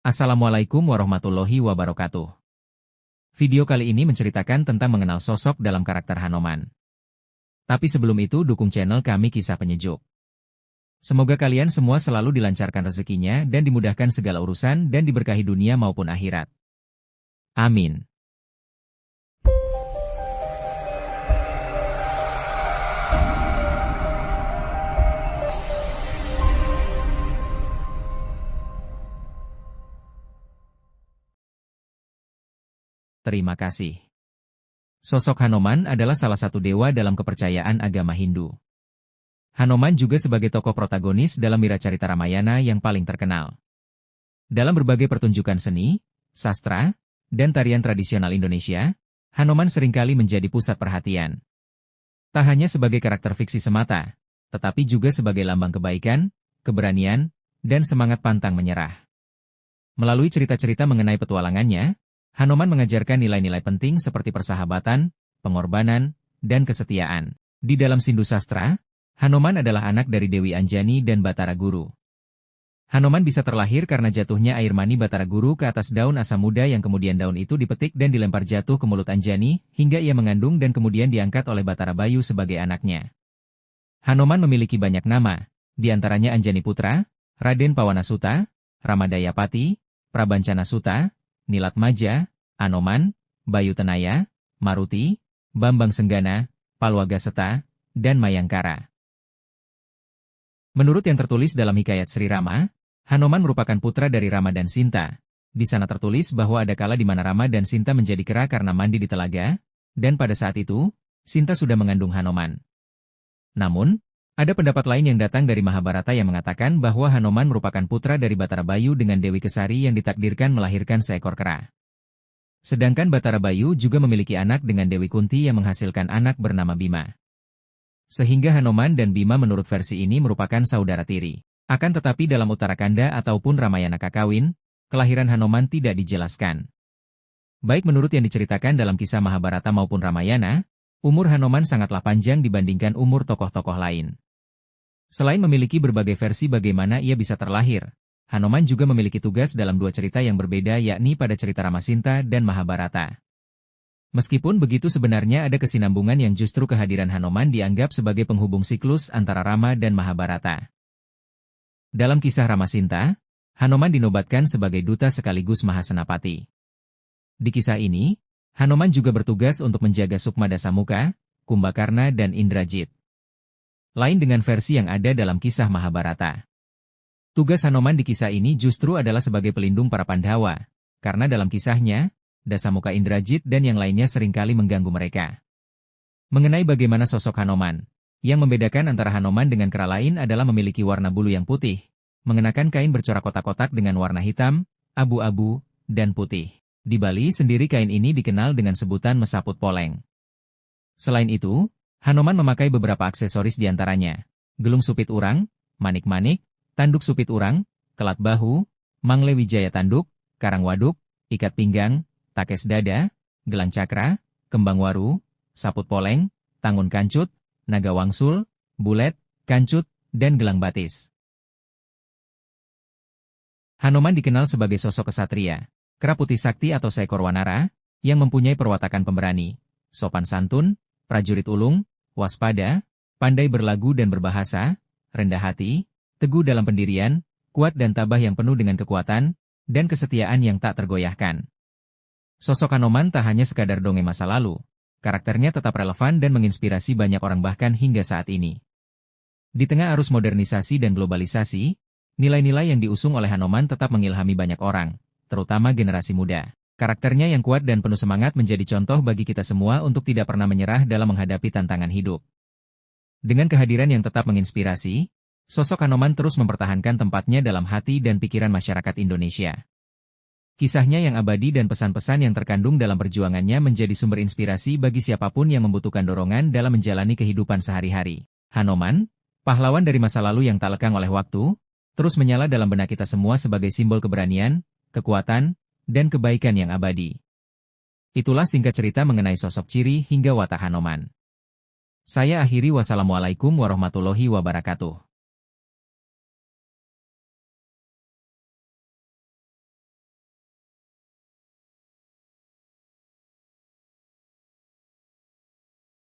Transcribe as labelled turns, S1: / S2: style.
S1: Assalamualaikum warahmatullahi wabarakatuh. Video kali ini menceritakan tentang mengenal sosok dalam karakter Hanoman. Tapi sebelum itu dukung channel kami Kisah Penyejuk. Semoga kalian semua selalu dilancarkan rezekinya dan dimudahkan segala urusan dan diberkahi dunia maupun akhirat. Amin. Terima kasih. Sosok Hanoman adalah salah satu dewa dalam kepercayaan agama Hindu. Hanoman juga sebagai tokoh protagonis dalam Wiracarita Ramayana yang paling terkenal. Dalam berbagai pertunjukan seni, sastra, dan tarian tradisional Indonesia, Hanoman seringkali menjadi pusat perhatian. Tak hanya sebagai karakter fiksi semata, tetapi juga sebagai lambang kebaikan, keberanian, dan semangat pantang menyerah. Melalui cerita-cerita mengenai petualangannya, Hanoman mengajarkan nilai-nilai penting seperti persahabatan, pengorbanan, dan kesetiaan. Di dalam Sindu Sastra, Hanoman adalah anak dari Dewi Anjani dan Batara Guru. Hanoman bisa terlahir karena jatuhnya air mani Batara Guru ke atas daun asam muda yang kemudian daun itu dipetik dan dilempar jatuh ke mulut Anjani, hingga ia mengandung dan kemudian diangkat oleh Batara Bayu sebagai anaknya. Hanoman memiliki banyak nama, di antaranya Anjani Putra, Raden Pawanasuta, Ramadayapati, Prabancana Suta, Nilatmaja, Anoman, Bayu Tenaya, Maruti, Bambang Senggana, Palwagaseta, dan Mayangkara. Menurut yang tertulis dalam Hikayat Sri Rama, Hanoman merupakan putra dari Rama dan Sinta. Di sana tertulis bahwa ada kala di mana Rama dan Sinta menjadi kera karena mandi di telaga, dan pada saat itu, Sinta sudah mengandung Hanoman. Namun, ada pendapat lain yang datang dari Mahabharata yang mengatakan bahwa Hanoman merupakan putra dari Batara Bayu dengan Dewi Kesari yang ditakdirkan melahirkan seekor kera. Sedangkan Batara Bayu juga memiliki anak dengan Dewi Kunti yang menghasilkan anak bernama Bima. Sehingga Hanoman dan Bima menurut versi ini merupakan saudara tiri. Akan tetapi dalam Uttarakanda ataupun Ramayana Kakawin, kelahiran Hanoman tidak dijelaskan. Baik menurut yang diceritakan dalam kisah Mahabharata maupun Ramayana, umur Hanoman sangatlah panjang dibandingkan umur tokoh-tokoh lain. Selain memiliki berbagai versi bagaimana ia bisa terlahir, Hanoman juga memiliki tugas dalam dua cerita yang berbeda yakni pada cerita Ramasinta dan Mahabharata. Meskipun begitu sebenarnya ada kesinambungan yang justru kehadiran Hanoman dianggap sebagai penghubung siklus antara Rama dan Mahabharata. Dalam kisah Ramasinta, Hanoman dinobatkan sebagai duta sekaligus Mahasenapati. Di kisah ini, Hanoman juga bertugas untuk menjaga Sukma Dasamuka, Kumbakarna dan Indrajit. Lain dengan versi yang ada dalam kisah Mahabharata. Tugas Hanoman di kisah ini justru adalah sebagai pelindung para Pandhawa, karena dalam kisahnya, Dasamuka Indrajit dan yang lainnya seringkali mengganggu mereka. Mengenai bagaimana sosok Hanoman, yang membedakan antara Hanoman dengan kera lain adalah memiliki warna bulu yang putih, mengenakan kain bercorak kotak-kotak dengan warna hitam, abu-abu, dan putih. Di Bali sendiri kain ini dikenal dengan sebutan mesaput poleng. Selain itu, Hanoman memakai beberapa aksesoris diantaranya, gelung supit urang, manik-manik, tanduk supit urang, kelat bahu, mangle wijaya tanduk, karang waduk, ikat pinggang, takes dada, gelang cakra, kembang waru, saput poleng, tangun kancut, naga wangsul, bulet, kancut, dan gelang batis. Hanoman dikenal sebagai sosok kesatria, kera putih sakti atau seekor wanara, yang mempunyai perwatakan pemberani, sopan santun, prajurit ulung, waspada, pandai berlagu dan berbahasa, rendah hati, teguh dalam pendirian, kuat dan tabah yang penuh dengan kekuatan, dan kesetiaan yang tak tergoyahkan. Sosok Hanoman tak hanya sekadar dongeng masa lalu, karakternya tetap relevan dan menginspirasi banyak orang bahkan hingga saat ini. Di tengah arus modernisasi dan globalisasi, nilai-nilai yang diusung oleh Hanoman tetap mengilhami banyak orang, terutama generasi muda. Karakternya yang kuat dan penuh semangat menjadi contoh bagi kita semua untuk tidak pernah menyerah dalam menghadapi tantangan hidup. Dengan kehadiran yang tetap menginspirasi, sosok Hanoman terus mempertahankan tempatnya dalam hati dan pikiran masyarakat Indonesia. Kisahnya yang abadi dan pesan-pesan yang terkandung dalam perjuangannya menjadi sumber inspirasi bagi siapapun yang membutuhkan dorongan dalam menjalani kehidupan sehari-hari. Hanoman, pahlawan dari masa lalu yang tak lekang oleh waktu, terus menyala dalam benak kita semua sebagai simbol keberanian, kekuatan, dan kebaikan yang abadi. Itulah singkat cerita mengenai sosok ciri hingga watak Hanoman. Saya akhiri wassalamualaikum warahmatullahi wabarakatuh.